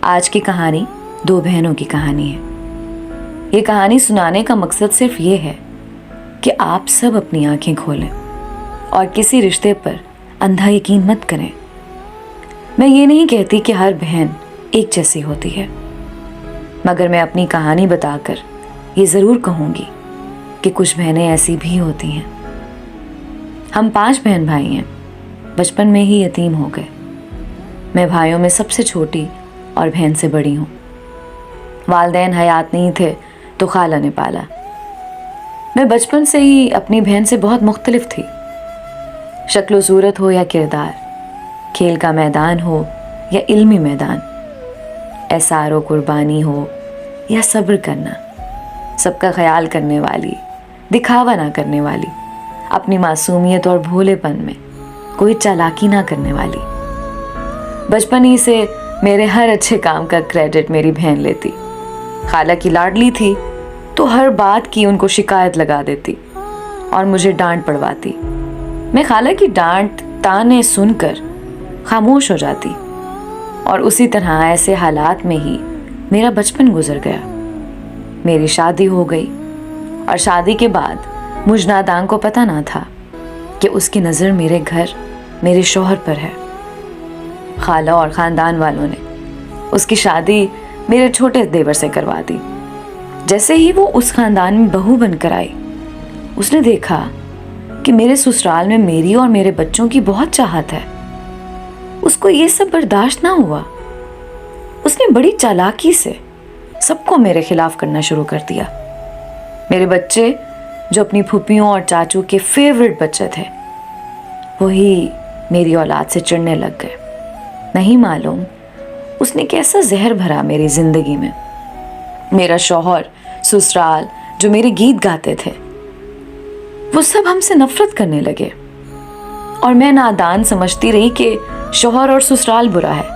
آج کی کہانی دو بہنوں کی کہانی ہے۔ یہ کہانی سنانے کا مقصد صرف یہ ہے کہ آپ سب اپنی آنکھیں کھولیں اور کسی رشتے پر اندھا یقین مت کریں۔ میں یہ نہیں کہتی کہ ہر بہن ایک جیسی ہوتی ہے، مگر میں اپنی کہانی بتا کر یہ ضرور کہوں گی کہ کچھ بہنیں ایسی بھی ہوتی ہیں۔ ہم 5 بہن بھائی ہیں، بچپن میں ہی یتیم ہو گئے۔ میں بھائیوں میں سب سے چھوٹی اور بہن سے بڑی ہوں۔ والدین حیات نہیں تھے تو خالہ نے پالا۔ میں بچپن سے ہی اپنی بہن سے بہت مختلف تھی، شکل و صورت ہو یا کردار، کھیل کا میدان ہو یا علمی میدان، احسار و قربانی ہو یا صبر کرنا، سب کا خیال کرنے والی، دکھاوا نہ کرنے والی، اپنی معصومیت اور بھولے پن میں کوئی چالاکی نہ کرنے والی۔ بچپن ہی سے میرے ہر اچھے کام کا کریڈٹ میری بہن لیتی۔ خالہ کی لاڈلی تھی تو ہر بات کی ان کو شکایت لگا دیتی اور مجھے ڈانٹ پڑواتی۔ میں خالہ کی ڈانٹ تانے سن کر خاموش ہو جاتی، اور اسی طرح ایسے حالات میں ہی میرا بچپن گزر گیا۔ میری شادی ہو گئی، اور شادی کے بعد مجھ نادان کو پتہ نہ تھا کہ اس کی نظر میرے گھر، میرے شوہر پر ہے۔ خالہ اور خاندان والوں نے اس کی شادی میرے چھوٹے دیور سے کروا دی۔ جیسے ہی وہ اس خاندان میں بہو بن کر آئی، اس نے دیکھا کہ میرے سسرال میں میری اور میرے بچوں کی بہت چاہت ہے۔ اس کو یہ سب برداشت نہ ہوا۔ اس نے بڑی چالاکی سے سب کو میرے خلاف کرنا شروع کر دیا۔ میرے بچے جو اپنی پھوپھیوں اور چاچو کے فیورٹ بچے تھے، وہی میری اولاد سے چڑھنے لگ گئے۔ نہیں معلوم اس نے کیسا زہر بھرا میری زندگی میں۔ میرا شوہر، سسرال جو میرے گیت گاتے تھے، وہ سب ہم سے نفرت کرنے لگے، اور میں نادان سمجھتی رہی کہ شوہر اور سسرال برا ہے۔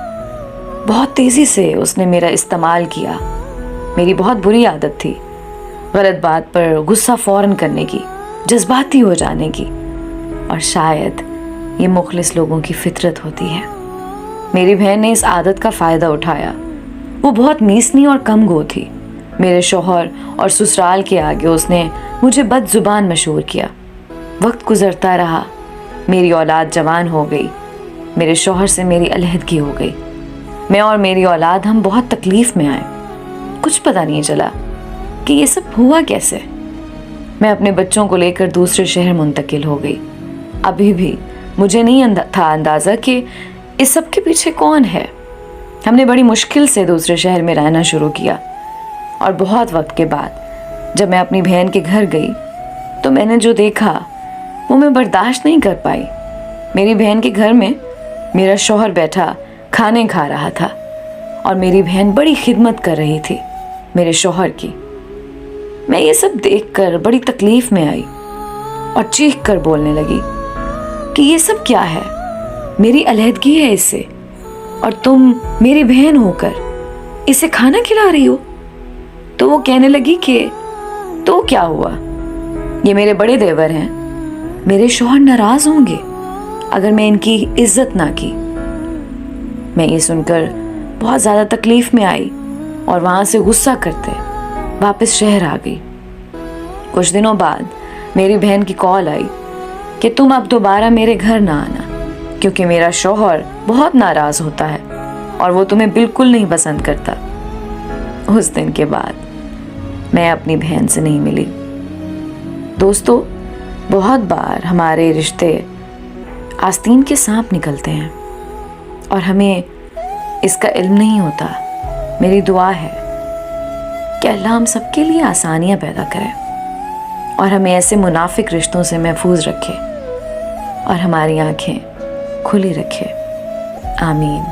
بہت تیزی سے اس نے میرا استعمال کیا۔ میری بہت بری عادت تھی غلط بات پر غصہ فوراً کرنے کی، جذباتی ہو جانے کی، اور شاید یہ مخلص لوگوں کی فطرت ہوتی ہے۔ میری بہن نے اس عادت کا فائدہ اٹھایا۔ وہ بہت میسنی اور کم گو تھی۔ میرے شوہر اور سسرال کے آگے اس نے مجھے بد زبان مشہور کیا۔ وقت گزرتا رہا، میری اولاد جوان ہو گئی، میرے شوہر سے میری علیحدگی ہو گئی۔ میں اور میری اولاد ہم بہت تکلیف میں آئے۔ کچھ پتہ نہیں چلا کہ یہ سب ہوا کیسے۔ میں اپنے بچوں کو لے کر دوسرے شہر منتقل ہو گئی۔ ابھی بھی مجھے نہیں تھا اندازہ کہ اس سب کے پیچھے کون ہے۔ ہم نے بڑی مشکل سے دوسرے شہر میں رہنا شروع کیا، اور بہت وقت کے بعد جب میں اپنی بہن کے گھر گئی تو میں نے جو دیکھا وہ میں برداشت نہیں کر پائی۔ میری بہن کے گھر میں میرا شوہر بیٹھا کھانے کھا رہا تھا، اور میری بہن بڑی خدمت کر رہی تھی میرے شوہر کی۔ میں یہ سب دیکھ کر بڑی تکلیف میں آئی اور چیخ کر بولنے لگی کہ یہ سب کیا ہے؟ میری علیحدگی ہے اس سے، اور تم میری بہن ہو کر اسے کھانا کھلا رہی ہو۔ تو وہ کہنے لگی کہ تو کیا ہوا، یہ میرے بڑے دیور ہیں، میرے شوہر ناراض ہوں گے اگر میں ان کی عزت نہ کی۔ میں یہ سن کر بہت زیادہ تکلیف میں آئی، اور وہاں سے غصہ کرتے واپس شہر آ گئی۔ کچھ دنوں بعد میری بہن کی کال آئی کہ تم اب دوبارہ میرے گھر نہ آنا، کیونکہ میرا شوہر بہت ناراض ہوتا ہے اور وہ تمہیں بالکل نہیں پسند کرتا۔ اس دن کے بعد میں اپنی بہن سے نہیں ملی۔ دوستو، بہت بار ہمارے رشتے آستین کے سانپ نکلتے ہیں، اور ہمیں اس کا علم نہیں ہوتا۔ میری دعا ہے کہ اللہ ہم سب کے لیے آسانیاں پیدا کرے، اور ہمیں ایسے منافق رشتوں سے محفوظ رکھے، اور ہماری آنکھیں کھلی رکھے۔ آمین۔